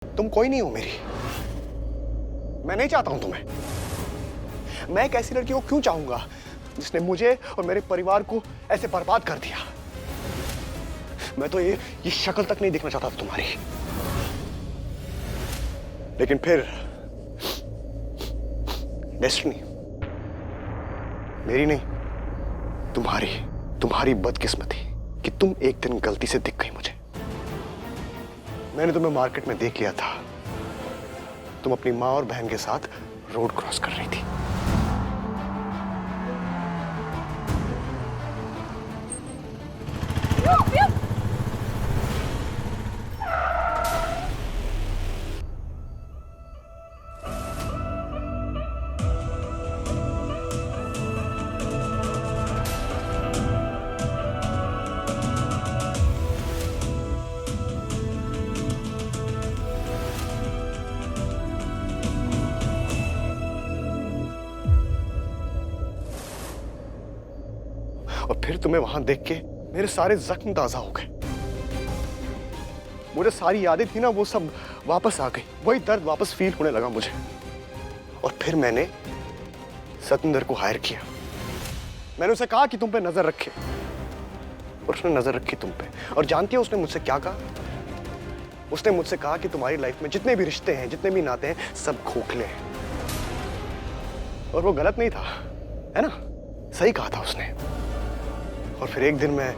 तुम कोई नहीं हो मेरी। मैं नहीं चाहता हूं तुम्हें। मैं एक ऐसी लड़की को क्यों चाहूंगा जिसने मुझे और मेरे परिवार को ऐसे बर्बाद कर दिया। मैं तो ये शक्ल तक नहीं देखना चाहता था तुम्हारी। लेकिन फिर डेस्टिनी, मेरी नहीं, तुम्हारी बदकिस्मती कि तुम एक दिन गलती से दिख गई मुझे। मैंने तुम्हें मार्केट में देख लिया था। तुम अपनी मां और बहन के साथ रोड क्रॉस कर रही थी। और फिर तुम्हें वहां देख के मेरे सारे जख्म ताजा हो गए। मुझे सारी यादें थी ना, वो सब वापस आ गई। वही दर्द वापस फील होने लगा मुझे। और फिर मैंने सतिंदर को हायर किया। मैंने उसे कहा कि तुम पे नजर रखे, और उसने नजर रखी तुम पे। और जानती है उसने मुझसे क्या कहा? उसने मुझसे कहा कि तुम्हारी लाइफ में जितने भी रिश्ते हैं, जितने भी नाते हैं, सब खोखले हैं। और वो गलत नहीं था, है ना? सही कहा था उसने। और फिर एक दिन मैं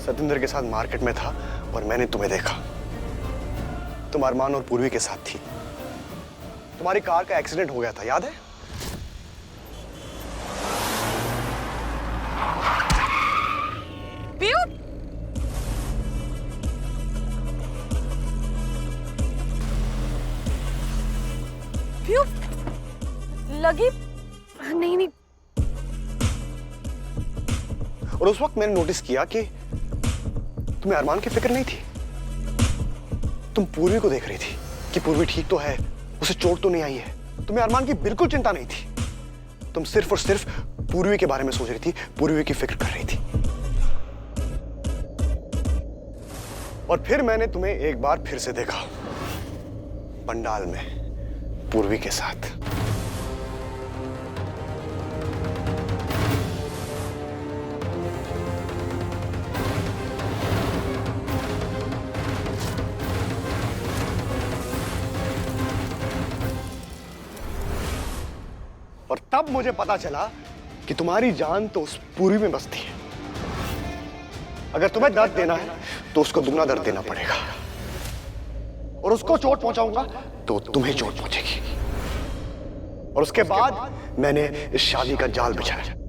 सतिंदर के साथ मार्केट में था और मैंने तुम्हें देखा। तुम अरमान और पूर्वी के साथ थी। तुम्हारी कार का एक्सीडेंट हो गया था, याद है? पीयू? पीयू? लगी? नहीं। और उस वक्त मैंने नोटिस किया कि तुम्हें अरमान की फिक्र नहीं थी। तुम पूर्वी को देख रही थी कि पूर्वी ठीक तो है, उसे चोट तो नहीं आई है। तुम्हें अरमान की बिल्कुल चिंता नहीं थी। तुम सिर्फ और सिर्फ पूर्वी के बारे में सोच रही थी, पूर्वी की फिक्र कर रही थी। और फिर मैंने तुम्हें एक बार फिर से देखा, पंडाल में पूर्वी के साथ। और तब मुझे पता चला कि तुम्हारी जान तो उस पूर्वी में बसती है। अगर तुम्हें दर्द देना है तो उसको दुगना दर्द देना पड़ेगा। और उसको चोट पहुंचाऊंगा तो तुम्हें चोट पहुंचेगी। और उसके बाद मैंने इस शादी का जाल बिछाया।